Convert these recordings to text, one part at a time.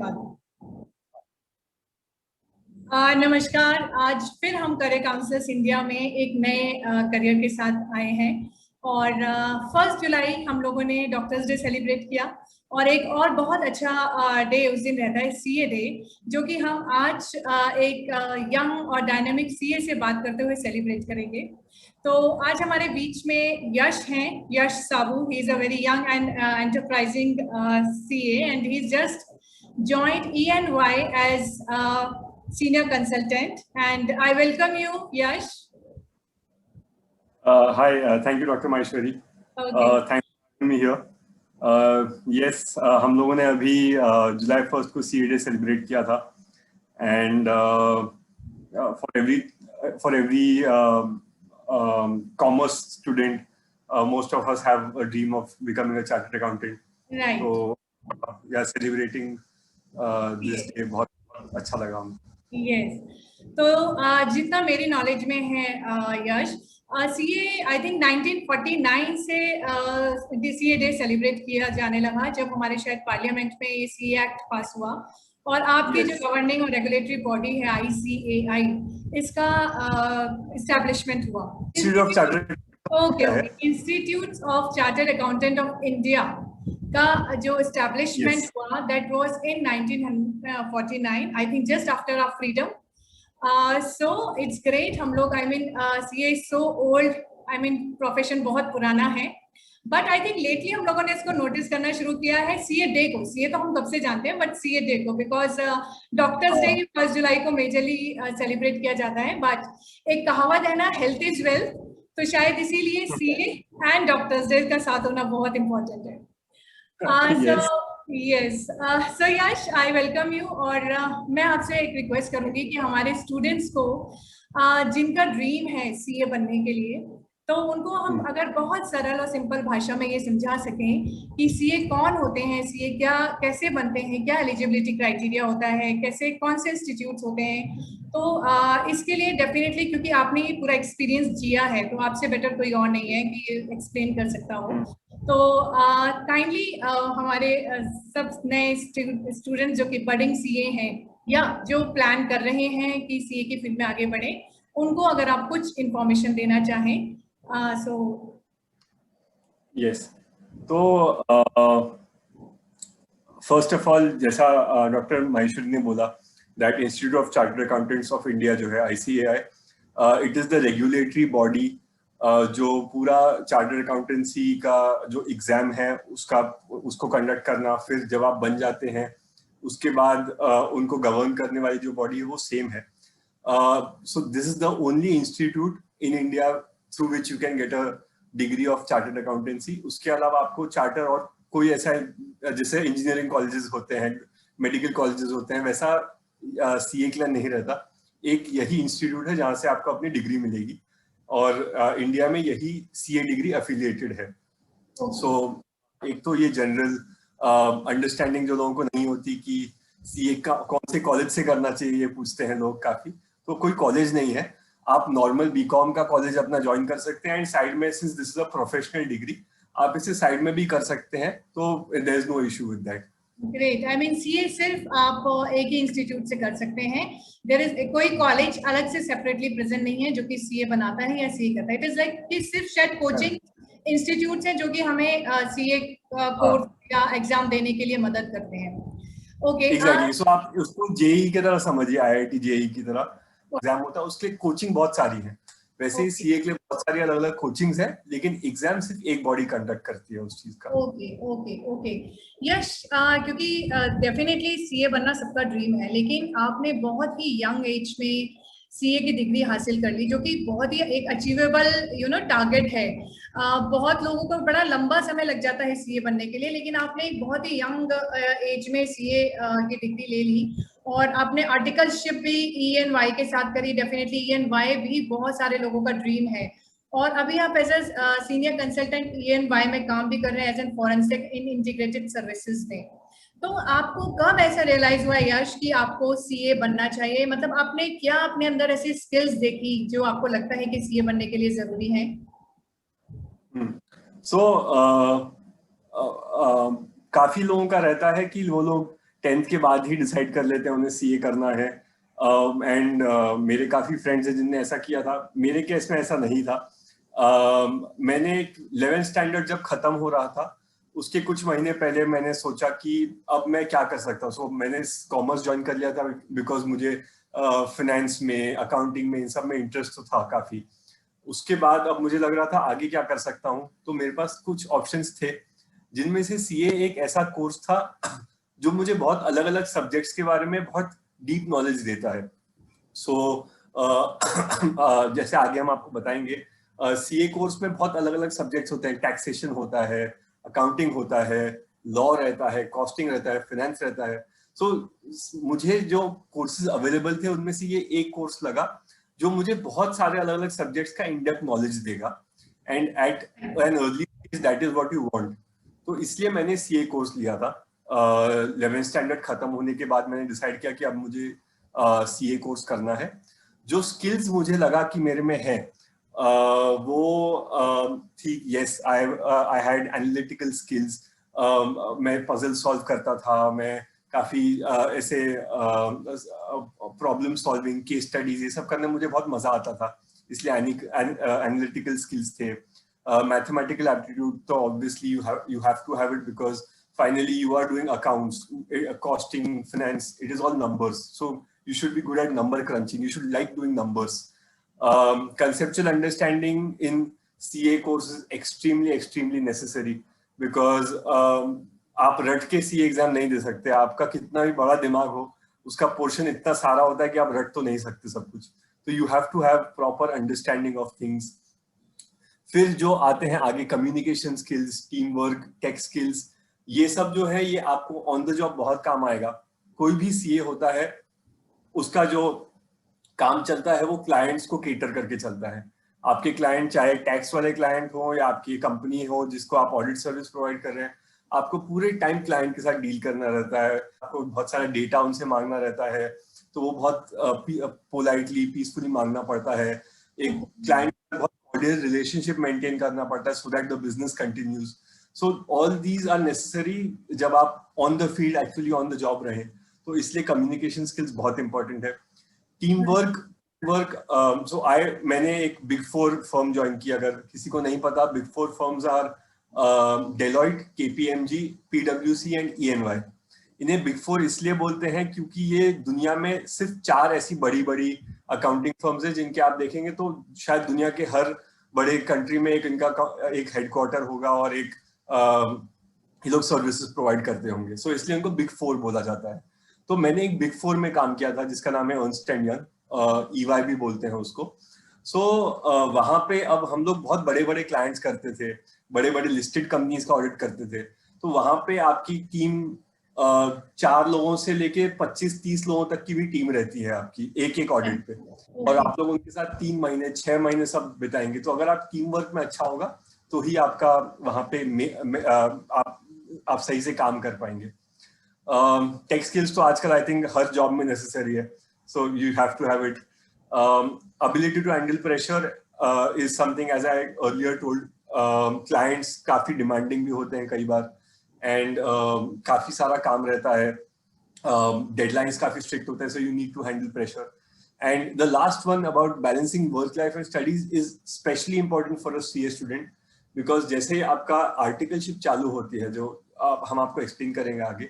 बाद। नमस्कार। आज फिर हम करियर काउंसलर्स इंडिया में एक नए करियर के साथ आए हैं और 1 जुलाई हम लोगों ने डॉक्टर्स डे सेलिब्रेट किया और एक और बहुत अच्छा डे उस दिन रहता है सीए डे, जो कि हम आज एक यंग और डायनामिक सीए से बात करते हुए सेलिब्रेट करेंगे। तो आज हमारे बीच में यश हैं, Yash Sabu. He is a very young and enterprising CA and he is just joined EY as senior consultant, and I welcome you, Yash. Hi, thank you, Dr. Maheshwari. Okay. Thanks for having me here. Yes, हम लोगों ने अभी July 1st को CA Day celebrate किया था, and for every commerce student, most of us have a dream of becoming a chartered accountant. Right. So, yeah, celebrating this day बहुत अच्छा लगा हमको। Yes. तो जितना मेरी नॉलेज में है यश, सीए आई थिंक 1949 से सीए डे सेलिब्रेट किया जाने लगा, जब हमारे शायद पार्लियामेंट में ये सीए एक्ट पास हुआ और आपकी जो गवर्निंग और रेगुलेटरी बॉडी है ICAI, इसका इस्टेब्लिशमेंट हुआ। Institute of chartered accountant of India का जो इस्टेब्लिशमेंट हुआ, that was in 1949, I think just after our freedom. So it's great। हम लोग CA is so old, profession बहुत पुराना है, बट आई थिंक लेटली हम लोगों ने इसको नोटिस करना शुरू किया है सीए डे को। सीए तो हम कब से जानते हैं, बट सीए डे को बिकॉज डॉक्टर्स डे 1 जुलाई को मेजरली सेलिब्रेट किया जाता है। बट एक कहावत है ना, हेल्थ इज वेल्थ, तो शायद इसीलिए सीए एंड डॉक्टर्स डे का साथ होना बहुत इंपॉर्टेंट है। So Yash, I welcome you. और मैं आपसे एक रिक्वेस्ट करूंगी कि हमारे स्टूडेंट्स को जिनका ड्रीम है सीए बनने के लिए, तो उनको हम अगर बहुत सरल और सिंपल भाषा में ये समझा सकें कि सीए कौन होते हैं, सीए क्या कैसे बनते हैं, क्या एलिजिबिलिटी क्राइटेरिया होता है, कैसे कौन से इंस्टीट्यूट्स होते हैं, तो इसके लिए डेफिनेटली, क्योंकि आपने ये पूरा एक्सपीरियंस जिया है, तो आपसे बेटर कोई और नहीं है कि ये एक्सप्लेन कर सकता हो। तो काइंडली हमारे सब नए स्टूडेंट्स जो कि बडिंग सीए हैं या जो प्लान कर रहे हैं कि सीए की फील्ड में आगे बढ़े, उनको अगर आप कुछ इंफॉर्मेशन देना चाहें। सो यस, तो फर्स्ट ऑफ ऑल, जैसा डॉक्टर माहेश्वरी ने बोला, that institute of chartered accountants of India जो है ICAI, it is the regulatory body जो पूरा चार्टर्ड अकाउंटेंसी का जो एग्जाम है उसको कंडक्ट करना, फिर जब आप बन जाते हैं उसके बाद उनको गवर्न करने वाली जो बॉडी है वो सेम है। So this is the only institute in India through which you can get a degree of chartered accountancy. उसके अलावा आपको चार्टर और कोई ऐसा, जैसे इंजीनियरिंग कॉलेजेस होते हैं, मेडिकल कॉलेजेस होते हैं, वैसा सीए के लिए नहीं रहता। एक यही इंस्टीट्यूट है जहाँ से आपको अपनी डिग्री मिलेगी और इंडिया में यही सीए डिग्री एफिलिएटेड है। सो एक तो ये जनरल अंडरस्टैंडिंग जो लोगों को नहीं होती कि सीए का कौन से कॉलेज से करना चाहिए, ये पूछते हैं लोग काफी। तो कोई कॉलेज नहीं है, आप नॉर्मल बीकॉम का कॉलेज अपना ज्वाइन कर सकते हैं एंड साइड में, since this is a professional degree, आप इसे साइड में भी कर सकते हैं, तो there is no issue with that. Great. I mean CA सिर्फ आप एक ही इंस्टीट्यूट से कर सकते हैं, देयर इज कोई कॉलेज अलग से सेपरेटली प्रेजेंट नहीं है जो कि सीए बनाता है या सीए करता है। इट इज लाइक कि सिर्फ शायद कोचिंग इंस्टीट्यूट है जो कि हमें सीए कोर्स या एग्जाम देने के लिए मदद करते हैं। Okay, exactly. सो आप उसको जेई की तरह समझिए, IIT जेई की तरह एग्जाम होता है, उसके कोचिंग बहुत सारी है। वैसे ही सीए के लिए बहुत सारी अलग अलग कोचिंग्स हैं, लेकिन एग्जाम सिर्फ एक बॉडी कंडक्ट करती है उस चीज का। ओके यश, क्योंकि डेफिनेटली सीए बनना सबका ड्रीम है, लेकिन आपने बहुत ही यंग एज में सीए की डिग्री हासिल कर ली, जो कि बहुत ही एक अचीवेबल टारगेट है। बहुत लोगों को बड़ा लंबा समय लग जाता है सीए बनने के लिए, लेकिन आपने एक बहुत ही यंग एज में सीए की डिग्री ले ली और आपने आर्टिकलशिप भी EY के साथ करी। डेफिनेटली EY भी बहुत सारे लोगों का ड्रीम है, और अभी आप as a senior consultant EY में काम भी कर रहे हैं as an forensic in integrated services में। तो आपको कब ऐसा रियलाइज हुआ यश कि आपको सीए बनना चाहिए? मतलब आपने क्या अपने अंदर ऐसी स्किल्स देखी जो आपको लगता है कि सीए बनने के लिए जरूरी है? काफी लोगों का रहता है कि वो लोग 10th के बाद ही डिसाइड कर लेते हैं उन्हें सीए करना है। एंड मेरे काफी फ्रेंड्स हैं जिनने ऐसा किया था। मेरे केस में ऐसा नहीं था। मैंने 11th स्टैंडर्ड जब खत्म हो रहा था उसके कुछ महीने पहले मैंने सोचा कि अब मैं क्या कर सकता हूँ। सो मैंने कॉमर्स ज्वाइन कर लिया था बिकॉज मुझे फाइनेंस में, अकाउंटिंग में, इन सब में इंटरेस्ट तो था काफी। उसके बाद अब मुझे लग रहा था आगे क्या कर सकता हूँ, तो मेरे पास कुछ ऑप्शंस थे जिनमें से सीए एक ऐसा कोर्स था जो मुझे बहुत अलग अलग सब्जेक्ट्स के बारे में बहुत डीप नॉलेज देता है। सो जैसे आगे हम आपको बताएंगे, सीए कोर्स में बहुत अलग अलग सब्जेक्ट्स होते हैं। टैक्सेशन होता है, अकाउंटिंग होता है, लॉ रहता है, कॉस्टिंग रहता है, फाइनेंस रहता है। सो मुझे जो कोर्सेज अवेलेबल थे उनमें से ये एक कोर्स लगा जो मुझे बहुत सारे अलग अलग सब्जेक्ट्स का इन डेप्थ नॉलेज देगा, and at an early age that is what you want. तो इसलिए मैंने सीए कोर्स लिया था। 11th स्टैंडर्ड खत्म होने के बाद मैंने डिसाइड किया कि अब मुझे सीए कोर्स करना है। जो स्किल्स मुझे लगा कि मेरे में है वो थी, yes, I had analytical skills. मैं पजल सॉल्व करता था, मैं काफी ऐसे प्रॉब्लम सॉल्विंग, केस स्टडीज, ये सब करने में मुझे बहुत मजा आता था, इसलिए एनालिटिकल स्किल्स थे। मैथमेटिकल एप्टीट्यूड तो obviously you have to have it because finally you are doing accounts, costing, finance, it is all numbers, so you should be good at number crunching, you should like doing numbers. Conceptual understanding in CA course is extremely necessary because आप रट के CA exam नहीं दे सकते। आपका कितना भी बड़ा दिमाग हो, उसका पोर्शन इतना सारा होता है कि आप रट तो नहीं सकते सब कुछ। तो you have to have proper understanding of things. फिर जो आते हैं आगे communication skills, team work, tech skills, ये सब जो है ये आपको ऑन द जॉब बहुत काम आएगा। कोई भी सीए होता है उसका जो काम चलता है वो क्लाइंट्स को केटर करके चलता है। आपके क्लाइंट चाहे टैक्स वाले क्लाइंट हो या आपकी कंपनी हो जिसको आप ऑडिट सर्विस प्रोवाइड कर रहे हैं, आपको पूरे टाइम क्लाइंट के साथ डील करना रहता है, आपको बहुत सारा डेटा उनसे मांगना रहता है, तो वो बहुत पोलाइटली, पीसफुली मांगना पड़ता है। एक क्लाइंट बहुत कॉर्डियल रिलेशनशिप मेंटेन करना पड़ता है so that the business continues. So all these are necessary जब आप on the field, actually on the job रहे। तो इसलिए कम्युनिकेशन स्किल्स बहुत इंपॉर्टेंट है। टीम वर्क, मैंने एक बिग फोर फर्म ज्वाइन की। अगर किसी को नहीं पता, big four firms are Deloitte, KPMG, पीडब्ल्यूसी एंड ईएनवाई। इन्हें बिग फोर इसलिए बोलते हैं क्योंकि ये दुनिया में सिर्फ 4 ऐसी बड़ी बड़ी अकाउंटिंग फर्म्स है जिनके आप देखेंगे तो शायद दुनिया के हर बड़े कंट्री में एक इनका एक हेडक्वार्टर होगा और एक ये लोग सर्विसेज प्रोवाइड करते होंगे। सो इसलिए इनको बिग फोर बोला जाता है। तो मैंने एक बिग फोर में काम किया था जिसका नाम है अर्नस्ट एंड यंग, ईवाई भी बोलते हैं उसको। सो वहां पे अब हम लोग बहुत बड़े बड़े क्लाइंट्स करते थे, बड़े बड़े लिस्टेड कंपनीज का ऑडिट करते थे। तो वहां पे आपकी टीम 4 लोगों से लेके 25-30 लोगों तक की भी टीम रहती है आपकी एक ऑडिट पे, और आप लोग उनके साथ 3 महीने 6 महीने सब बिताएंगे। तो अगर आप टीम वर्क में अच्छा होगा तो ही आपका वहां पे आप सही से काम कर पाएंगे। टेक स्किल्स तो आजकल आई थिंक हर जॉब में नेसेसरी है, so you have to have it. Ability to handle pressure is something, as I earlier told, clients काफी demanding भी होते हैं कई बार, and काफी सारा काम रहता है, deadlines काफी strict होते हैं, so you need to handle pressure. And the last one about balancing work life and studies is especially important for a CA student because जैसे आपका आर्टिकलशिप चालू होती है, जो हम आपको एक्सप्लेन करेंगे आगे,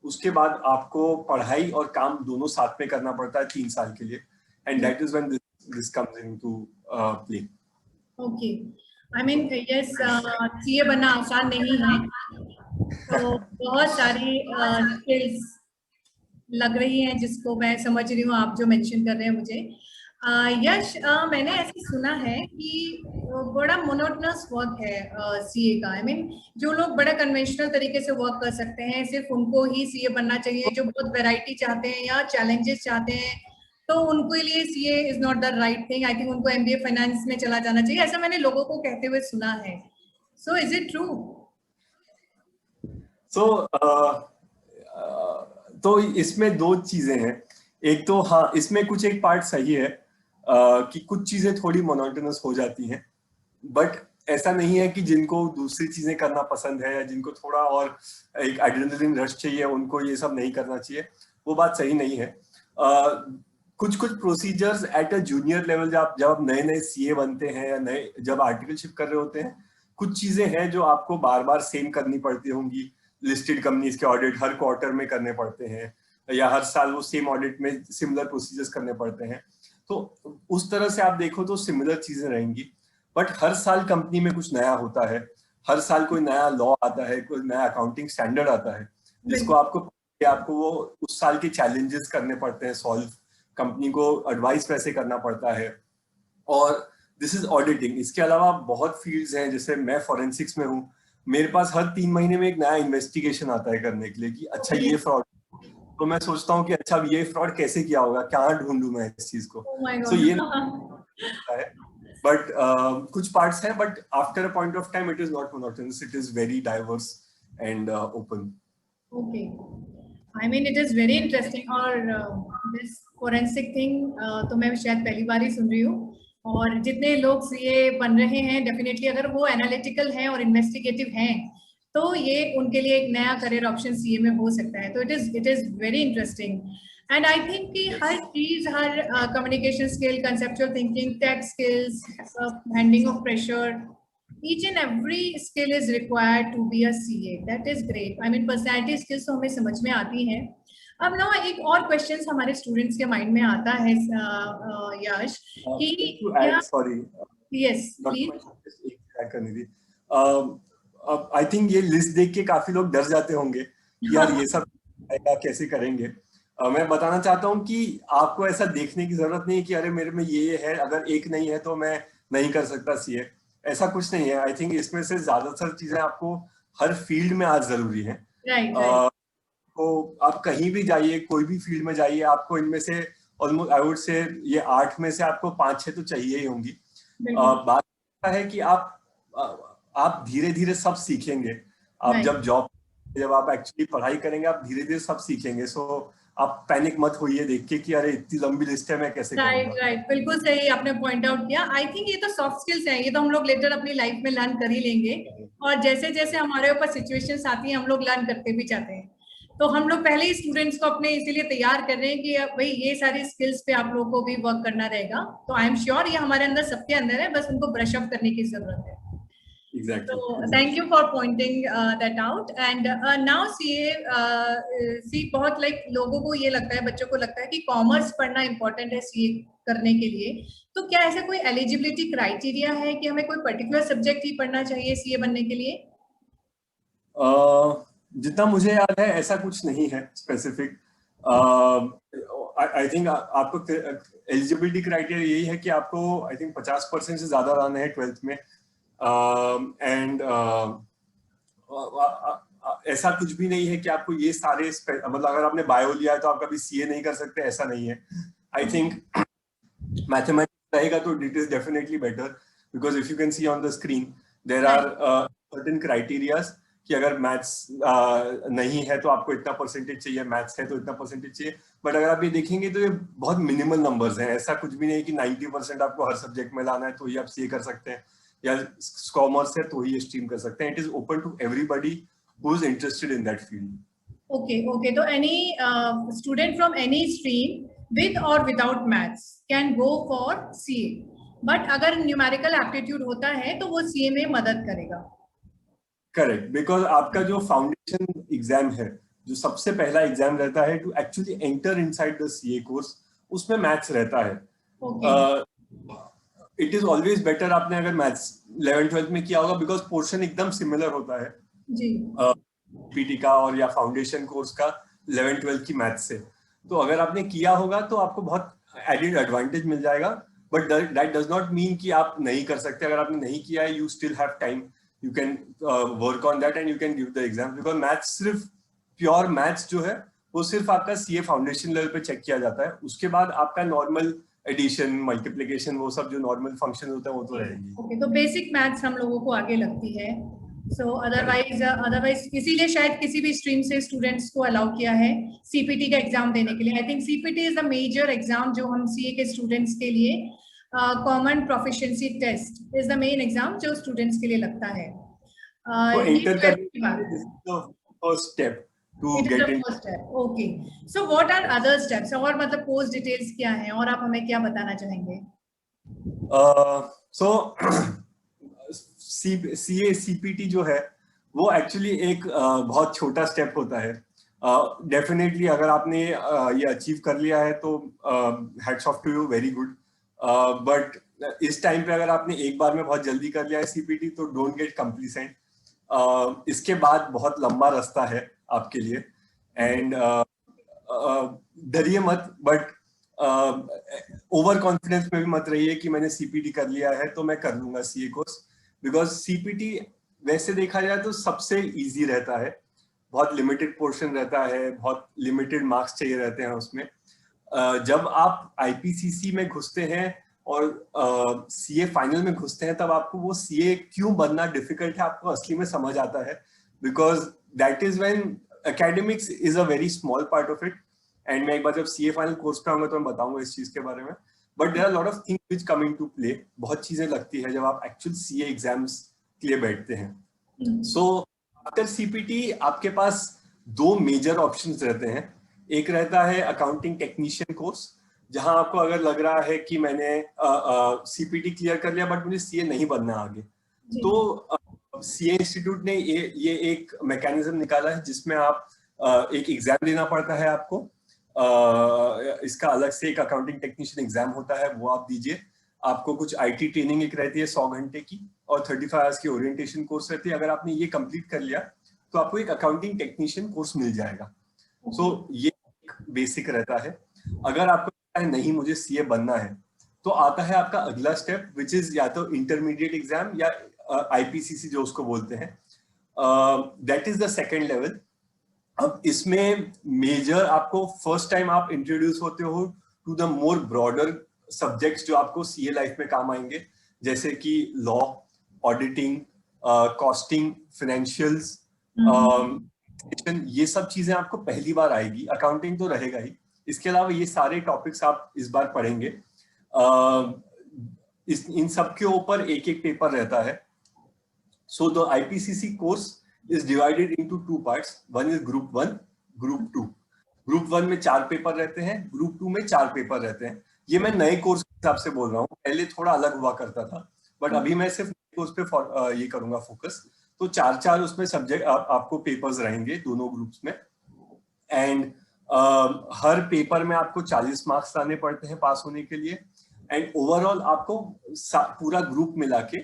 उसके बाद आपको पढ़ाई और काम दोनों साथ में करना पड़ता है 3 साल के लिए, and that is when this comes into play. Okay, I mean yes, CA बनना आसान नहीं है, तो बहुत सारी स्किल्स लग रही हैं जिसको मैं समझ रही हूँ आप जो मेंशन कर रहे हैं मुझे। यश, मैंने ऐसे सुना है कि बड़ा मोनोटोनस वर्क है सीए का। आई मीन जो लोग बड़ा कन्वेंशनल तरीके से वर्क कर सकते हैं सिर्फ उनको ही सीए बनना चाहिए, जो बहुत वैरायटी चाहते हैं या चैलेंजेस चाहते हैं तो उनके लिए CA is not the right thing. I think उनको एमबीए फाइनेंस में चला जाना चाहिए, ऐसा मैंने लोगों को कहते हुए सुना है। So is it true? तो इसमें 2 चीजें हैं। एक तो हाँ, इसमें कुछ एक पार्ट सही है कि कुछ चीजें थोड़ी मोनोटोनस हो जाती हैं, बट ऐसा नहीं है कि जिनको दूसरी चीजें करना पसंद है या जिनको थोड़ा और एक एड्रेनलिन रश चाहिए उनको ये सब नहीं करना चाहिए, वो बात सही नहीं है। कुछ कुछ procedures at a junior level जब आप नए नए सीए बनते हैं या नए जब आर्टिकलशिप कर रहे होते हैं, कुछ चीजें हैं जो आपको बार बार सेम करनी पड़ती होंगी। लिस्टेड कंपनीज के ऑडिट हर क्वार्टर में करने पड़ते हैं या हर साल वो सेम ऑडिट में सिमिलर प्रोसीजर्स करने पड़ते हैं। तो उस तरह से आप देखो तो सिमिलर चीजें रहेंगी, बट हर साल कंपनी में कुछ नया होता है, हर साल कोई नया लॉ आता है, कोई नया अकाउंटिंग स्टैंडर्ड आता है जिसको आपको वो उस साल के चैलेंजेस करने पड़ते हैं सॉल्व, कंपनी को एडवाइस वैसे करना पड़ता है। और दिस इज ऑडिटिंग। इसके अलावा बहुत फील्ड्स हैं, जैसे मैं फॉरेंसिक्स में हूँ, मेरे पास हर 3 महीने में एक नया इन्वेस्टिगेशन आता है करने के लिए कि अच्छा ये फ्रॉड, तो मैं सोचता हूँ कि अच्छा ये फ्रॉड कैसे किया होगा, क्या ढूंढूं मैं इस चीज को। तो ये है, बट कुछ पार्ट्स है, but after a point of time it is not monotonous, it is very diverse and open. Okay, I mean it is very interesting. और दिस फोरेंसिक थिंग तो मैं शायद पहली बार ही सुन रही हूँ। और जितने लोग सीए बन रहे हैं, डेफिनेटली अगर वो एनालिटिकल हैं और इन्वेस्टिगेटिव हैं तो ये उनके लिए एक नया करियर ऑप्शन सीए में हो सकता है। तो it is very interesting. And I think कि हर चीज, हर communication skill, conceptual thinking, tech skills, handling of pressure, each and every skill is required to be a CA. That is great. I mean personality skills तो हमें समझ में आती हैं। अब ना एक और क्वेश्चन हमारे स्टूडेंट्स के माइंड में आता है यश कि सॉरी, यस प्लीज ऐड करनी थी। अब आई थिंक ये लिस्ट देख के काफी लोग डर जाते होंगे कि यार ये सब कैसे करेंगे। मैं बताना चाहता हूँ कि आपको ऐसा देखने की जरूरत नहीं है कि अरे मेरे में ये है, अगर एक नहीं है तो मैं नहीं कर सकता सीए, ऐसा कुछ नहीं है। आई थिंक इसमें से ज्यादातर चीजें आपको हर फील्ड में आज जरूरी है। तो आप कहीं भी जाइए, कोई भी फील्ड में जाइए, आपको इनमें से ऑलमोस्ट आई वुड से ये 8 में से आपको 5-6 तो चाहिए ही होंगी। बात है कि आप धीरे धीरे सब सीखेंगे। आप जब आप एक्चुअली पढ़ाई करेंगे, आप धीरे धीरे सब सीखेंगे। सो आप पैनिक मत होइए देख के कि अरे इतनी लंबी लिस्ट है, मैं कैसे करूंगा। राइट, बिल्कुल सही आपने पॉइंट आउट किया। आई थिंक ये तो सॉफ्ट स्किल्स हैं, ये तो हम लोग लेटर अपनी लाइफ में लर्न कर ही लेंगे। और जैसे जैसे हमारे ऊपर सिचुएशंस आती हैं, हम लोग लर्न करते भी जाते हैं। तो हम लोग पहले ही स्टूडेंट्स को अपने इसीलिए तैयार कर रहे हैं कि भाई ये सारी स्किल्स पे आप लोगों को भी वर्क करना रहेगा। तो आई एम श्योर ये हमारे अंदर, सबके अंदर है, बस उनको ब्रश अप करने की जरूरत है। Exactly. So thank you for pointing that out. And now see बहुत लोगों को ये लगता है, बच्चों को लगता है कि कॉमर्स पढ़ना इम्पोर्टेंट है सीए करने के लिए। तो क्या ऐसा कोई एलिजिबिलिटी क्राइटेरिया है कि हमें कोई पर्टिकुलर सब्जेक्ट ही पढ़ना चाहिए सीए बनने के लिए? जितना मुझे याद है ऐसा कुछ नहीं है स्पेसिफिक। आई थिंक आपको एलिजिबिलिटी क्राइटेरिया यही है कि आपको आई थिंक 50% से ज्यादा लाना है 12th में। एंड ऐसा कुछ भी नहीं है कि आपको ये सारे, मतलब अगर आपने बायो लिया है तो आप कभी सीए नहीं कर सकते, ऐसा नहीं है। आई थिंक मैथमेटिक्स रहेगा तो it is definitely better, because if you can see on the screen there are certain criterias कि अगर मैथ्स नहीं है तो आपको इतना परसेंटेज चाहिए, मैथ्स है तो इतना परसेंटेज चाहिए। बट अगर आप ये देखेंगे तो ये बहुत मिनिमल नंबर्स हैं। ऐसा कुछ भी नहीं कि 90% आपको हर सब्जेक्ट में लाना है तो ही आप सीए कर सकते हैं, या कॉमर्स है तो ही स्ट्रीम कर सकते हैं। It is open to everybody who is interested in that field. Okay, तो any student from any stream with और without maths can go for CA, but अगर न्यूमेरिकल एप्टीट्यूड होता है तो वो सीए में मदद करेगा। करेक्ट, बिकॉज आपका जो फाउंडेशन एग्जाम है, जो सबसे पहला एग्जाम रहता है to actually enter inside the CA course, उसमें मैथ्स रहता है। इट इज ऑलवेज बेटर आपने अगर मैथ्स 11th-12th में किया होगा, बिकॉज पोर्शन एकदम सिमिलर होता है जी पीटी का और या फाउंडेशन कोर्स का 11th-12th की मैथ्स से। तो अगर आपने किया होगा तो आपको बहुत एडेड एडवांटेज मिल जाएगा, but that does not mean कि आप नहीं कर सकते। अगर आपने नहीं किया है, you still have time, you can work on that and you can give the exam, because maths सिर्फ प्योर मैथ्स जो है वो सिर्फ आपका सीए फाउंडेशन लेवल पे चेक किया जाता है। उसके बाद आपका नॉर्मल एडिशन, मल्टीप्लिकेशन, वो सब जो नॉर्मल फंक्शन होता है वो तो रहेंगी। ओके, तो बेसिक मैथ्स हम लोगों को आगे लगती है। सो अदरवाइज इसीलिए शायद किसी भी स्ट्रीम से स्टूडेंट्स को अलाउ किया है सीपीटी का एग्जाम देने के लिए। I think CPT is the major exam जो हम सीए के स्टूडेंट्स के लिए common proficiency test is the main exam जो स्टूडेंट्स के लिए लगता है। तो ये एंटर 12th करने की के बात लिए है। This is the first step to it is the gate in. First step, okay. So what are other steps, और मतलब पोस्ट डिटेल्स क्या हैं, और आप हमें क्या बताना चाहेंगे? सो सीए सीपीटी जो है वो एक्चुअली एक बहुत छोटा स्टेप होता है। डेफिनेटली अगर आपने ये अचीव कर लिया है तो hats off to you, very good. But इस टाइम पे अगर आपने एक बार में बहुत जल्दी कर लिया है सीपीटी तो डोंट गेट कंप्लीसेंट। इसके बाद बहुत लंबा रास्ता है आपके लिए एंड डरिए मत, बट ओवर कॉन्फिडेंस में भी मत रहिए कि मैंने सीपीटी कर लिया है तो मैं कर लूंगा सीए कोर्स, बिकॉज सीपीटी वैसे देखा जाए तो सबसे इजी रहता है। बहुत लिमिटेड पोर्शन रहता है, बहुत लिमिटेड मार्क्स चाहिए रहते हैं उसमें। जब आप आईपीसीसी में घुसते हैं और सीए फाइनल में घुसते हैं तब आपको वो सीए क्यों बनना डिफिकल्ट है आपको असली में समझ आता है, because that is when academics is a very small part of it. And मैं एक बार जब सीए फाइनल कोर्स पे आऊंगा तो मैं बताऊंगा इस चीज के बारे में। But there are lot of things which come into play. बहुत चीजें लगती है जब आप एक्चुअल सीए एग्जाम्स के लिए बैठते हैं। सो आफ्टर सीपीटी आपके पास दो मेजर ऑप्शंस रहते हैं। एक रहता है अकाउंटिंग टेक्नीशियन कोर्स, जहां आपको अगर लग रहा है कि मैंने सीपीटी क्लियर कर लिया बट मुझे सीए नहीं बनना आगे, तो सीए इंस्टीट्यूट ने ये एक मैकेनिज्म निकाला है जिसमें आप एक एग्जाम देना पड़ता है आपको। इसका अलग से एक अकाउंटिंग टेक्नीशियन एग्जाम होता है, वो आप दीजिए। आपको कुछ आईटी ट्रेनिंग एक रहती है 100 घंटे की, और 35 आवर्स की ओरिएंटेशन कोर्स रहती है। अगर आपने ये कंप्लीट कर लिया तो आपको एक अकाउंटिंग टेक्नीशियन कोर्स मिल जाएगा। सो ये एक बेसिक रहता है। अगर आपको लगता है नहीं मुझे सीए बनना है तो आता है आपका अगला स्टेप, विच इज या तो इंटरमीडिएट एग्जाम या आईपीसीसी जो उसको बोलते हैं। That is the second level. अब इसमें मेजर आपको फर्स्ट टाइम आप इंट्रोड्यूस होते हो to the more broader subjects जो आपको सीए लाइफ में काम आएंगे, जैसे कि लॉ, ऑडिटिंग, कॉस्टिंग, फाइनेंशियल्स, ये सब चीजें आपको पहली बार आएगी। अकाउंटिंग तो रहेगा ही, इसके अलावा ये सारे टॉपिक्स आप इस बार पढ़ेंगे। इन सब के ऊपर एक एक पेपर रहता है। So the IPCC course is divided into two parts. One is group 1, group 2. Group 1 में 4 पेपर रहते हैं, ग्रुप 2 में 4 पेपर रहते हैं। ये मैं नए कोर्स के हिसाब से बोल रहा हूँ, पहले थोड़ा अलग हुआ करता था, बट अभी मैं सिर्फ कोर्स पे ये करूंगा फोकस। तो 4 उसमें सब्जेक्ट आपको पेपर्स रहेंगे दोनों ग्रुप्स में। एंड हर पेपर में आपको 40 मार्क्स लाने पड़ते हैं पास होने के लिए। एंड ओवरऑल आपको पूरा ग्रुप मिला के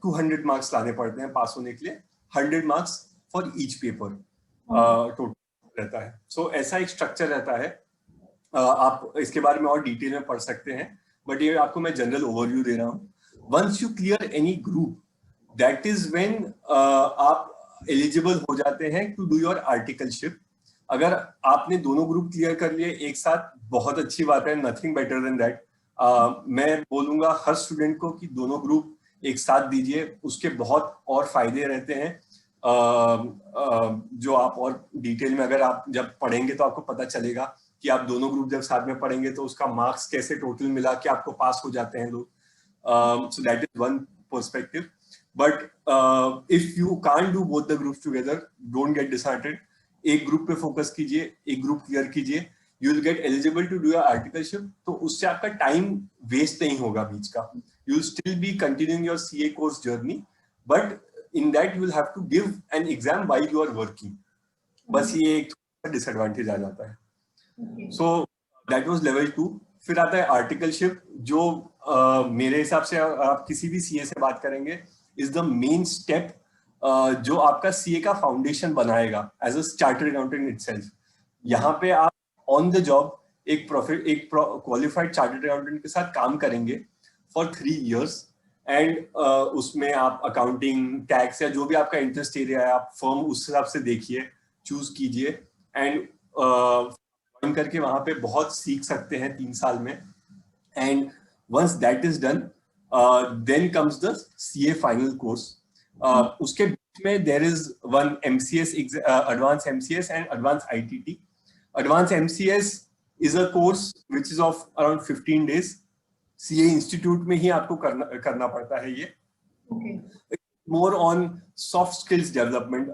200 मार्क्स लाने पड़ते हैं पास होने के लिए। 100 marks for each paper total रहता है। सो ऐसा एक स्ट्रक्चर रहता है। आप इसके बारे में और डिटेल में पढ़ सकते हैं, बट ये आपको मैं जनरल ओवरव्यू दे रहा हूँ। Once you clear any group, that is when आप एलिजिबल हो जाते हैं टू डू योर आर्टिकलशिप। अगर आपने दोनों ग्रुप क्लियर कर लिए एक साथ, बहुत अच्छी बात है, नथिंग बेटर देन दैट। मैं बोलूंगा हर स्टूडेंट को कि दोनों ग्रुप एक साथ दीजिए, उसके बहुत और फायदे रहते हैं जो आप और डिटेल में अगर आप जब पढ़ेंगे तो आपको पता चलेगा कि आप दोनों ग्रुप जब साथ में पढ़ेंगे तो उसका मार्क्स कैसे टोटल मिला कि आपको पास हो जाते हैं लोग। So that is one perspective. But if you can't do both the groups together, don't get disheartened. एक ग्रुप पे फोकस कीजिए, एक ग्रुप क्लियर कीजिए, you will get eligible to do your articleship. तो उससे आपका टाइम वेस्ट नहीं होगा बीच का। You'll still be continuing your CA course journey, but in that you will have to give an exam while you are working. बस ये एक disadvantage आ जाता है। So that was level 2. फिर आता है आर्टिकलशिप, जो मेरे हिसाब से आप किसी भी सीए से बात करेंगे is the main step जो आपका सीए का फाउंडेशन बनाएगा as a chartered accountant itself. यहाँ पे आप ऑन द जॉब एक क्वालिफाइड चार्टर्ड अकाउंटेंट के साथ काम करेंगे फॉर 3 years। एंड उसमें आप अकाउंटिंग, टैक्स या जो भी आपका इंटरेस्ट एरिया है आप फर्म उस हिसाब से देखिए, चूज कीजिए एंड ज्वाइन करके वहां पे बहुत सीख सकते हैं 3 साल में। And once that is done, then comes the CA final course. उसके बीच में there is one MCS, advance MCS and advance ITT. Advance MCS is a course which is of around 15 days. CA institute में ही आपको करना पड़ता है ये। More on soft skills development.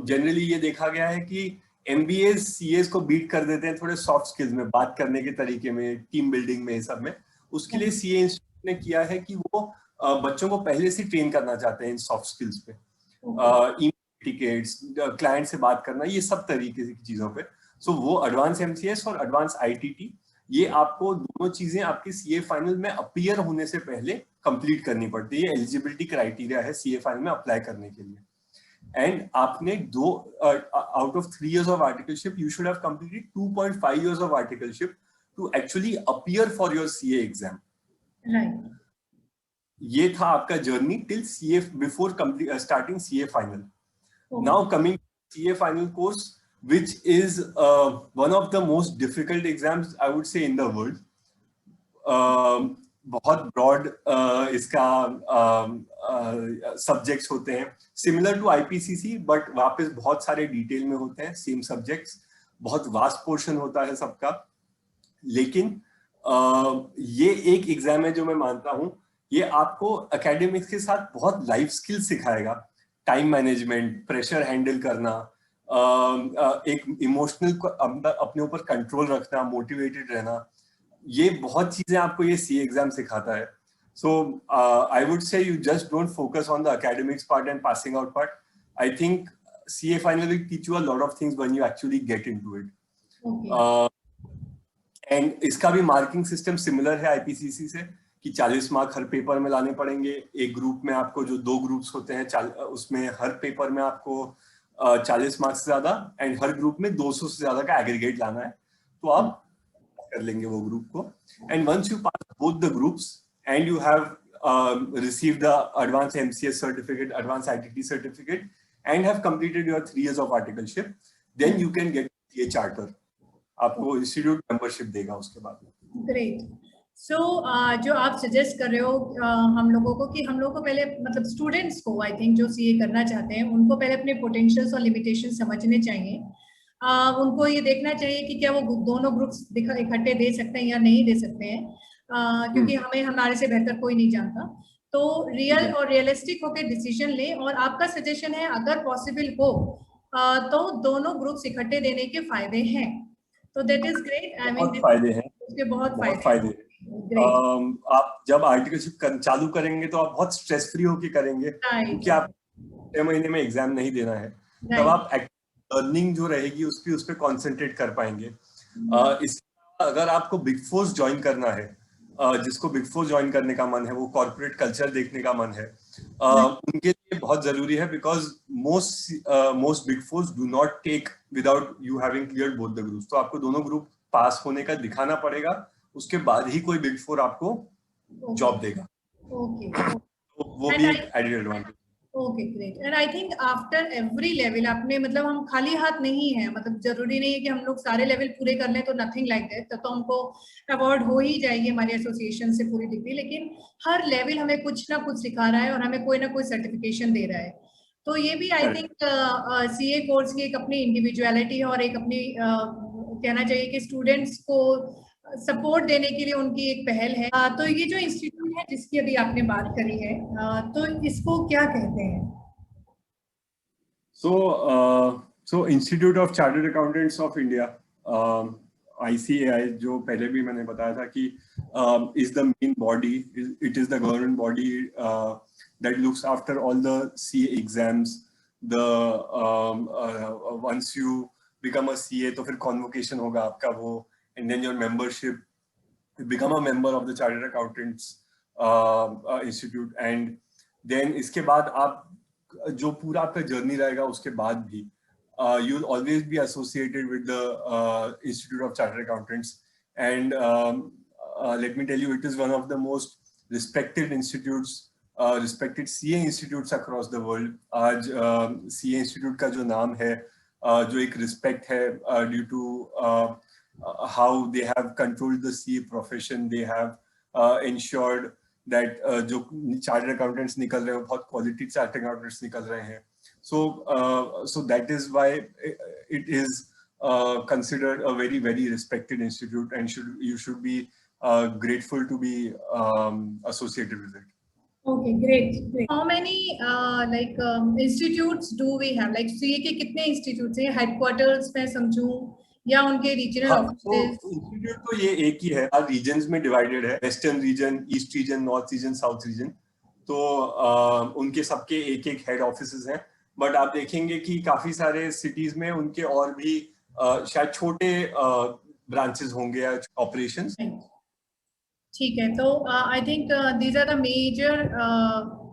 Generally ये देखा गया है कि एमबीए सीएस को बीट कर देते हैं थोड़े सॉफ्ट स्किल्स में, बात करने के तरीके में, टीम बिल्डिंग में, सब में। उसके लिए सीए इंस्टीट्यूट ने किया है कि वो बच्चों को पहले से ट्रेन करना चाहते हैं इन सॉफ्ट स्किल्स पे, टिकेट्स, क्लाइंट से बात करना, ये सब तरीके की चीजों पे। सो वो एडवांस एमसीएस और एडवांस आईटीटी, ये आपको दोनों चीजें आपके सीए फाइनल में अपीयर होने से पहले कंप्लीट करनी पड़ती है। एलिजिबिलिटी क्राइटेरिया है सीए फाइनल में अप्लाई करने के लिए। एंड आपने out of 3 years of articleship, you should have completed 2.5 years of articleship to actually appear for your CA exam. Right. ये था आपका journey till CA before starting CA final. Now coming to CA final course, which is one of the most difficult exams I would say in the world. बहुत broad इसका subjects होते हैं, similar to IPCC, but वापस बहुत सारे detail में होते हैं सेम सब्जेक्ट्स, बहुत वास्ट पोर्शन होता है सबका। लेकिन ये एक एग्जाम है जो मैं मानता हूँ ये आपको एकेडमिक्स के साथ बहुत लाइफ स्किल सिखाएगा। टाइम मैनेजमेंट, प्रेशर हैंडल करना, एक इमोशनल अपने ऊपर कंट्रोल रखना, मोटिवेटेड रहना, ये बहुत चीजें आपको ये सी एग्जाम सिखाता है। So I would say you just don't focus on the academics part and passing out part. I think CA final will teach you a lot of things when you actually get into it. And इसका भी marking system similar है IPCC से कि 40 mark हर paper में लाने पड़ेंगे। एक group में आपको, जो 2 ग्रुप्स होते हैं, उसमें हर पेपर में आपको 40 मार्क्स से ज्यादा, एंड हर ग्रुप में 200 से ज्यादा का एग्रीगेट लाना है, तो आप कर लेंगे वो ग्रुप को। And once you pass both the groups and you have received the advance MCS certificate, advance ITT certificate, and have completed your 3 years of articleship, then you can get ये charter. आपको institute membership देगा उसके बाद। Great. सो जो आप suggest कर रहे हो हम लोगों को, कि हम लोगों को पहले, मतलब स्टूडेंट्स को, आई थिंक जो सीए करना चाहते हैं उनको पहले अपने पोटेंशियल्स और लिमिटेशन समझने चाहिए। उनको ये देखना चाहिए कि क्या वो दोनों ग्रुप्स इकट्ठे दे सकते हैं या नहीं दे सकते हैं, क्योंकि हमें हमारे से बेहतर कोई नहीं जानता। तो रियल और रियलिस्टिक होकर डिसीजन ले। और आपका सजेशन है अगर पॉसिबल हो तो दोनों ग्रुप्स इकट्ठे देने के फायदे हैं, तो that is great. I mean फायदे हैं, उसके बहुत फायदे हैं। आप जब आर्टिकलशिप चालू करेंगे तो आप बहुत स्ट्रेस फ्री होके करेंगे, क्योंकि आप 6 महीने में एग्जाम नहीं देना है। तब आप लर्निंग जो रहेगी उस पर कंसंट्रेट कर पाएंगे। अगर आपको बिग फोर्स ज्वाइन करना है, जिसको बिग फोर ज्वाइन करने का मन है, वो कॉर्पोरेट कल्चर देखने का मन है, उनके लिए बहुत जरूरी है, because most big fours do not take without you having cleared both the groups. तो आपको दोनों ग्रुप पास होने का दिखाना पड़ेगा, उसके बाद ही कोई बिग फोर आपको जॉब देगा। तो वो भी एक added advantage. Okay, great. And I think after every level आपने, मतलब हम खाली हाथ नहीं है, मतलब जरूरी नहीं है कि हम लोग सारे लेवल पूरे कर लें, तो नथिंग लाइक दैट, तो हमको अवार्ड हो ही जाएगी हमारी एसोसिएशन से पूरी डिग्री। लेकिन हर लेवल हमें कुछ ना कुछ सिखा रहा है और हमें कोई ना कोई सर्टिफिकेशन दे रहा है। तो ये भी आई थिंक सीए कोर्स की एक अपनी इंडिविजुअलिटी है और एक अपनी कहना चाहिए कि स्टूडेंट्स को सपोर्ट देने के लिए उनकी एक पहल है। तो ये जो इंस्टीट्यूट है जिसकी अभी आपने बात करी है, तो इसको क्या कहते हैं? So institute of chartered accountants of India, ICAI, जो पहले भी मैंने बताया था कि is the main body, it is the government body that looks after all the CA exams. Once you become a CA, तो फिर convocation होगा आपका वो, and then your membership, you become a member of the Chartered Accountants Institute, and then इसके बाद आप जो पूरा आपका जर्नी रहेगा उसके बाद भी you will always be associated with the Institute of Chartered Accountants, and let me tell you, it is one of the most respected institutes, respected CA institutes across the world. आज CA Institute का जो नाम है, जो एक respect है due to how they have controlled the CA profession, they have ensured that जो chartered accountants निकल रहे हैं, बहुत quality chartered accountants निकल रहे हैं. So that is why it is considered a very, very respected institute, and you should be grateful to be associated with it. Okay, great. How many institutes do we have? Like CA के कितने institutes हैं? Headquarters में समझूं या उनके regional offices? तो institute तो ये एक ही है, रीजन्स में डिवाइडेड है, western region, east region, north region, south region. तो उनके सबके एक एक हेड ऑफिसेज हैं, बट आप देखेंगे कि काफी सारे सिटीज में उनके और भी शायद छोटे ब्रांचेस होंगे या ऑपरेशंस। ठीक है, तो I think these are the major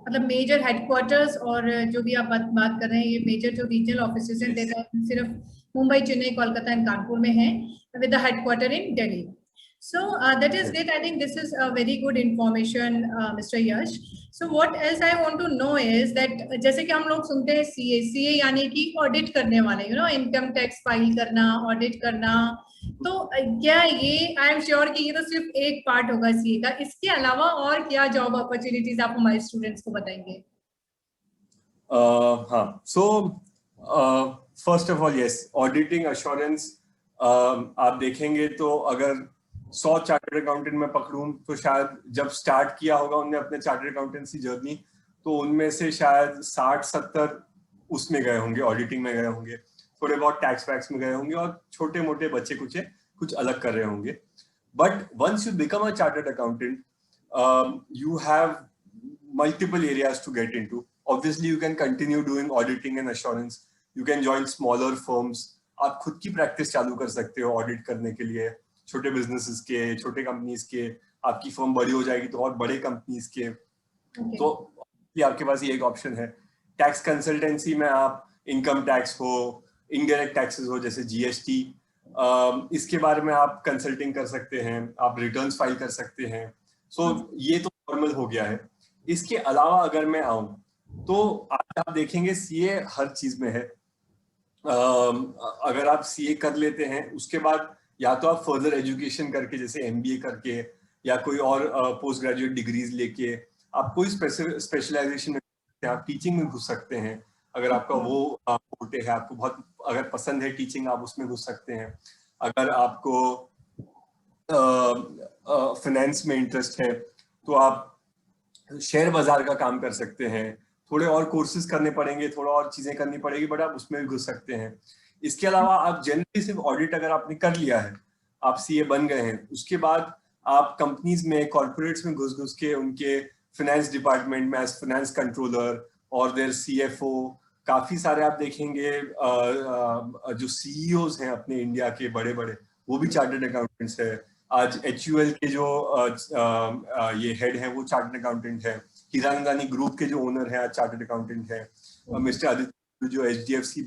मतलब मेजर हेडक्वार्टर्स, और जो भी आप बात कर रहे हैं ये मेजर जो रीजनल ऑफिसेज हैं सिर्फ मुंबई, चेन्नई, कोलकाता एंड कानपुर में हैं, with the headquarter in Delhi. So that is great. I think this is a very good information, Mr. Yash. So what else I want to know is that जैसे कि हम लोग सुनते हैं CA यानी कि ऑडिट करने वाले, इनकम टैक्स फाइल करना, ऑडिट करना, तो क्या ये आई एम श्योर कि ये तो सिर्फ एक पार्ट होगा CA का, इसके अलावा और क्या जॉब अपॉर्चुनिटीज आप हमारे स्टूडेंट्स को बताएंगे? हाँ, so first of all yes, auditing assurance आप देखेंगे तो अगर 100 चार्टर्ड अकाउंटेंट में पकड़ूं तो शायद जब स्टार्ट किया होगा उन्होंने अपने चार्टर्ड अकाउंटेंसी जर्नी, तो उनमें से शायद 60-70 उसमें गए होंगे, ऑडिटिंग में गए होंगे, थोड़े बहुत टैक्स वैक्स में गए होंगे और छोटे मोटे बच्चे कुछ अलग कर रहे होंगे। But once you become a chartered accountant, you have multiple areas to get into. Obviously you can continue doing auditing and assurance, you can join smaller firms, आप खुद की प्रैक्टिस चालू कर सकते हो ऑडिट करने के लिए, छोटे बिजनेसेस के, छोटे कंपनीज के, आपकी फर्म बड़ी हो जाएगी तो और बड़े कंपनीज के। तो आपके पास ये एक ऑप्शन है। टैक्स कंसल्टेंसी में आप इनकम टैक्स हो, इनडायरेक्ट टैक्सेस हो जैसे GST, इसके बारे में आप कंसल्टिंग कर सकते हैं, आप रिटर्न्स फाइल कर सकते हैं। सो ये तो नॉर्मल हो गया है। इसके अलावा अगर मैं आऊं तो आज आप देखेंगे CA हर चीज में है। अगर आप CA कर लेते हैं, उसके बाद या तो आप फर्दर एजुकेशन करके जैसे MBA करके या कोई और पोस्ट ग्रेजुएट डिग्रीज लेके आप कोई स्पेशलाइजेशन में, आप टीचिंग में घुस सकते हैं। अगर आपका वो मोटे है, आपको बहुत अगर पसंद है टीचिंग, आप उसमें घुस सकते हैं। अगर आपको फाइनेंस में इंटरेस्ट है तो आप शेयर बाजार का काम कर सकते हैं। थोड़े और कोर्सेज करने पड़ेंगे, थोड़ा और चीजें करनी पड़ेगी, बट आप उसमें भी घुस सकते हैं। इसके अलावा आप जनरली सिर्फ ऑडिट अगर आपने कर लिया है, आप CA बन गए हैं, उसके बाद आप कंपनीज में, कॉर्पोरेट्स में घुस के उनके फाइनेंस डिपार्टमेंट में एज फाइनेंस कंट्रोलर और देयर CFO, काफी सारे आप देखेंगे जो CEOs हैं अपने इंडिया के बड़े बड़े, वो भी चार्टर्ड अकाउंटेंट्स है। आज HUL के जो ये हेड है वो चार्टर्ड अकाउंटेंट है। हीरानंदानी ग्रुप के जो ओनर है आज चार्टर्ड अकाउंटेंट है। मिस्टर आदित्य जो HDFC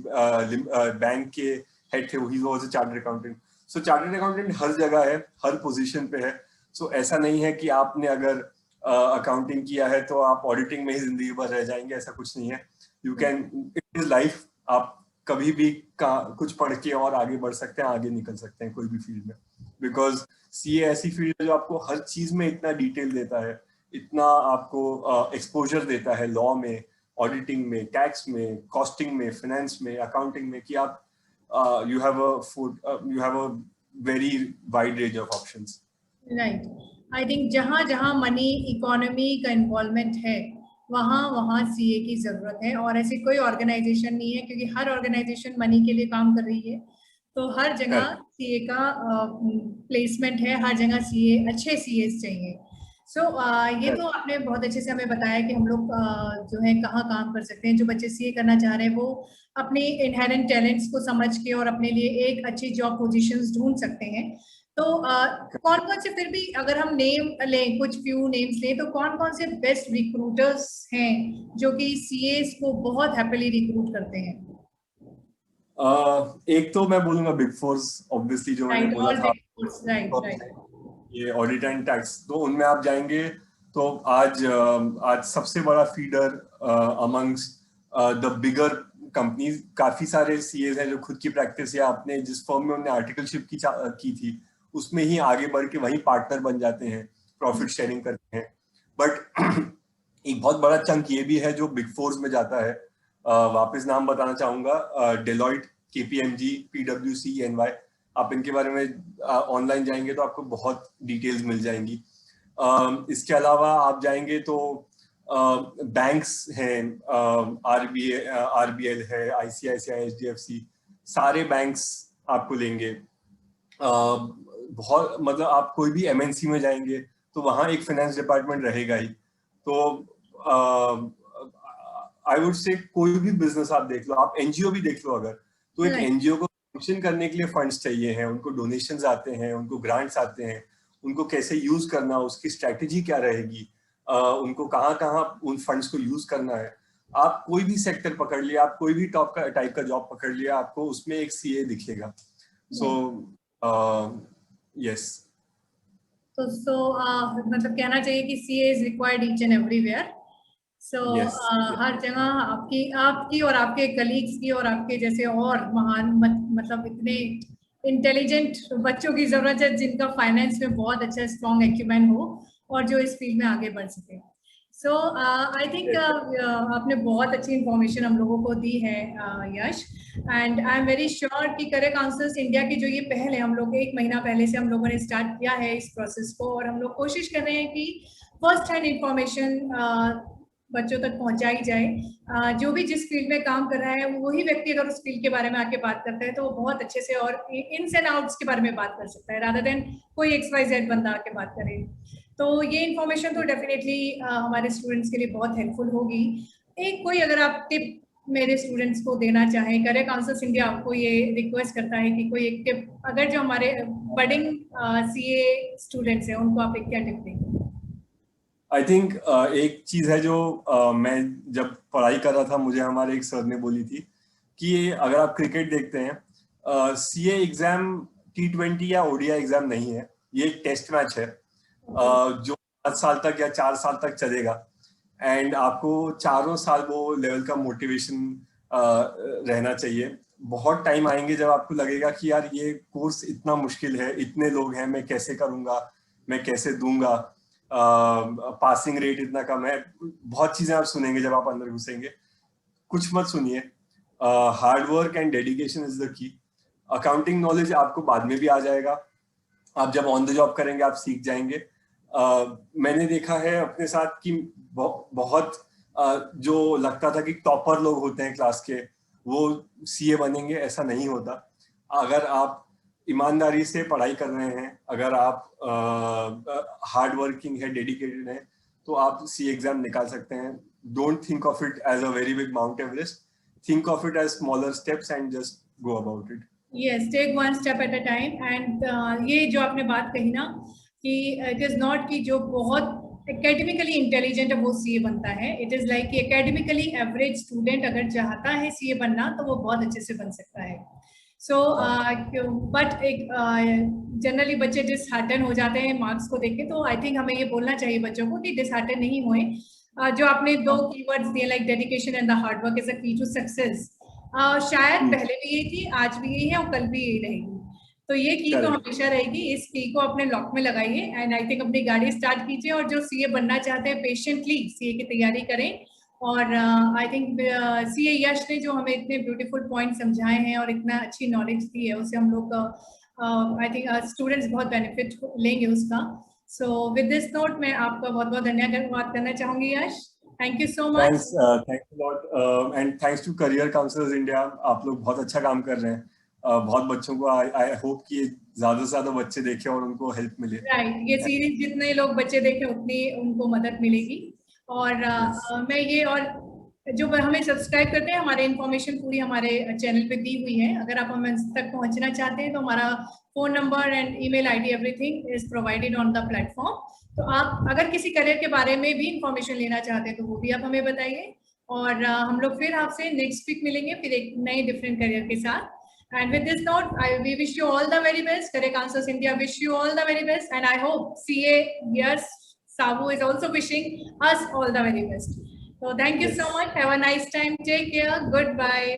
बैंक के हेड थे, he was a chartered accountant. So chartered accountant हर जगह है, हर पोजीशन पे है। सो ऐसा नहीं है कि आपने अगर अकाउंटिंग किया है तो आप ऑडिटिंग में ही जिंदगी भर रह जाएंगे, ऐसा कुछ नहीं है। You can, it is life, आप कभी भी कुछ पढ़ के और आगे बढ़ सकते हैं, आगे निकल सकते हैं कोई भी फील्ड में, बिकॉज CA ऐसी फील्ड है जो आपको हर चीज में इतना डिटेल देता है, इतना आपको एक्सपोजर देता है लॉ में, ऑडिटिंग में, टैक्स में, कॉस्टिंग में, फाइनेंस में, अकाउंटिंग में, कि आप you have a very wide range of options. Right. I think जहाँ मनी इकोनॉमी का इन्वॉल्वमेंट है वहाँ CA की जरूरत है, और ऐसी कोई ऑर्गेनाइजेशन नहीं है, क्योंकि हर ऑर्गेनाइजेशन मनी के लिए काम कर रही है, तो हर जगह CA का प्लेसमेंट है, हर जगह CA, अच्छे CAs चाहिए। सो ये तो आपने बहुत अच्छे से हमें बताया कि हम लोग जो है कहाँ काम कर सकते हैं। जो बच्चे CA करना चाह रहे हैं वो अपने इनहेरेंट टैलेंट्स को समझ के और अपने लिए एक अच्छी जॉब पोजीशंस ढूंढ सकते हैं। तो कौन कौन से, फिर भी अगर हम नेम लें, कुछ फ्यू नेम्स लें, तो कौन कौन से बेस्ट रिक्रूटर्स हैं जो कि CAs को बहुत हैप्पीली रिक्रूट करते हैं? एक तो मैं बोलूंगा बिग फोर्स, ऑब्वियसली जो मैंने बोला था, राइट, ये ऑडिट एंड टैक्स, तो उनमें आप जाएंगे तो आज सबसे बड़ा feeder amongst the bigger companies, काफी सारे CAs हैं जो खुद की प्रैक्टिस या अपने जिस फर्म में उन्होंने आर्टिकलशिप की थी उसमें ही आगे बढ़ के वहीं पार्टनर बन जाते हैं, प्रॉफिट शेयरिंग करते हैं। बट एक बहुत बड़ा चंक ये भी है जो बिग फोर्स में जाता है। वापस नाम बताना चाहूंगा, डेलॉइट, KPMG, PwC, EY, आप इनके बारे में ऑनलाइन जाएंगे तो आपको बहुत डिटेल्स मिल जाएंगी। इसके अलावा आप जाएंगे तो बैंक्स हैं, आरबीएल है, आईसीआईसीआई, एचडीएफसी, सारे बैंक्स आपको लेंगे। बहुत मतलब आप कोई भी एमएनसी में जाएंगे तो वहां एक फाइनेंस डिपार्टमेंट रहेगा ही। तो आई वुड से कोई भी बिजनेस आप देख लो, आप एनजीओ भी देख लो अगर, तो एक एनजीओ को फंक्शन करने के लिए फंड्स चाहिए हैं, उनको डोनेशंस आते हैं, उनको ग्रांट्स आते हैं, उनको कैसे यूज करना, उसकी स्ट्रेटेजी क्या रहेगी, उनको कहाँ कहाँ उन फंड्स को यूज करना है। आप कोई भी सेक्टर पकड़ लिया, आप कोई भी टाइप का जॉब पकड़ लिया, आपको उसमें एक सीए दिखेगा। सो यस, तो मतलब कहना चाहिए कि CA is required each and everywhere. So हर जगह आपकी और आपके कलीग्स की और आपके जैसे और महान मतलब इतने इंटेलिजेंट बच्चों की जरूरत है जिनका फाइनेंस में बहुत अच्छा स्ट्रॉन्ग एक्यूमेंट हो और जो इस फील्ड में आगे बढ़ सके। सो आई थिंक आपने बहुत अच्छी इंफॉर्मेशन हम लोगों को दी है Yash, and I am very sure कि करियर काउंसल्स इंडिया की जो ये पहल है, हम लोग 1 महीना पहले से हम लोगों ने स्टार्ट किया है इस प्रोसेस को, और हम लोग कोशिश कर रहे हैं कि फर्स्ट हैंड इंफॉर्मेशन बच्चों तक पहुंचाई जाए। जो भी जिस फील्ड में काम कर रहा है वही व्यक्ति अगर उस फील्ड के बारे में आके बात करता है तो वो बहुत अच्छे से और इन्स एंड आउट्स के बारे में बात कर सकता है, रादर देन कोई XYZ बंदा आके बात करे। तो ये इन्फॉर्मेशन तो डेफिनेटली हमारे स्टूडेंट्स के लिए बहुत हेल्पफुल होगी। एक कोई अगर आप टिप मेरे स्टूडेंट्स को देना चाहें, करियर काउंसल्स इंडिया आपको ये रिक्वेस्ट करता है कि कोई एक टिप, अगर जो हमारे बडिंग सीए स्टूडेंट्स हैं उनको आप एक क्या टिप देंगे? आई थिंक एक चीज है जो मैं जब पढ़ाई कर रहा था मुझे हमारे एक सर ने बोली थी कि अगर आप क्रिकेट देखते हैं, सीए एग्जाम T20 या ओडीआई एग्जाम नहीं है, ये एक टेस्ट मैच है जो 5 साल तक या 4 साल तक चलेगा, एंड आपको चारों साल वो लेवल का मोटिवेशन रहना चाहिए। बहुत टाइम आएंगे जब आपको लगेगा कि यार ये कोर्स इतना मुश्किल है, इतने लोग हैं, मैं कैसे करूंगा, मैं कैसे दूंगा, पासिंग रेट इतना कम है, बहुत चीजें आप सुनेंगे जब आप अंदर घुसेंगे। कुछ मत सुनिए, hard work and dedication is the key. Accounting knowledge आपको बाद में भी आ जाएगा, आप जब ऑन द जॉब करेंगे आप सीख जाएंगे। मैंने देखा है अपने साथ कि बहुत जो लगता था कि टॉपर लोग होते हैं क्लास के वो सीए बनेंगे, ऐसा नहीं होता। अगर आप ईमानदारी से पढ़ाई कर रहे हैं, अगर आप हार्ड वर्किंग है, डेडिकेटेड है, तो आप सी एग्जाम निकाल सकते हैं। Don't think of it as a very big Mount Everest, think of it as smaller steps and just go about it. Yes, take one step at a time. And ये जो आपने बात कही ना कि इट इज नॉट कि जो बहुत एकेडमिकली इंटेलिजेंट है वो सीए बनता है, it is like academically average student अगर चाहता है सीए बनना तो वो बहुत अच्छे से बन सकता है। सो बट एक जनरली बच्चे डिसहार्टन हो जाते हैं मार्क्स को देख के, तो आई थिंक हमें ये बोलना चाहिए बच्चों को कि डिसहार्टन नहीं हुए। जो आपने 2 कीवर्ड्स दिए like dedication and the hard work is a की टू सक्सेस, शायद पहले भी यही थी, आज भी यही है और कल भी यही रहेगी। तो ये की तो हमेशा रहेगी, इस की को अपने लॉक में लगाइए एंड आई थिंक अपनी गाड़ी स्टार्ट कीजिए, और जो सीए बनना चाहते हैं पेशेंटली सीए की तैयारी करें। और आई थिंक सीए यश ने जो हमें इतने ब्यूटीफुल पॉइंट समझाए हैं और इतना अच्छी नॉलेज दी है उससे हम लोग आई थिंक स्टूडेंट्स बहुत बेनिफिट लेंगे उसका। सो विद दिस नोट मैं आपका बहुत बहुत धन्यवाद करना चाहूंगी Yash, thank you so much. Thanks a lot and thanks to career counsellors India, आप लोग बहुत अच्छा काम कर रहे हैं। बहुत बच्चों को आई होप कि ज्यादा से ज्यादा बच्चे देखें और उनको हेल्प मिले। राइट, ये सीरीज जितने लोग बच्चे देखें उतनी उनको मदद मिलेगी। और मैं ये और जो हमें सब्सक्राइब करते हैं, हमारे इन्फॉर्मेशन पूरी हमारे चैनल पे दी हुई है, अगर आप हमें तक पहुंचना चाहते हैं तो हमारा phone number and email ID everything is provided on the platform. तो आप अगर किसी करियर के बारे में भी इंफॉर्मेशन लेना चाहते हैं तो वो भी आप हमें बताइए, और हम लोग फिर आपसे नेक्स्ट वीक मिलेंगे फिर एक नए डिफरेंट करियर के साथ। And with this note, we wish you all the very best. Career Counselors India wish you all the very best, and I hope CA yes Sabu is also wishing us all the very best. So thank you so much. Have a nice time. Take care. Goodbye.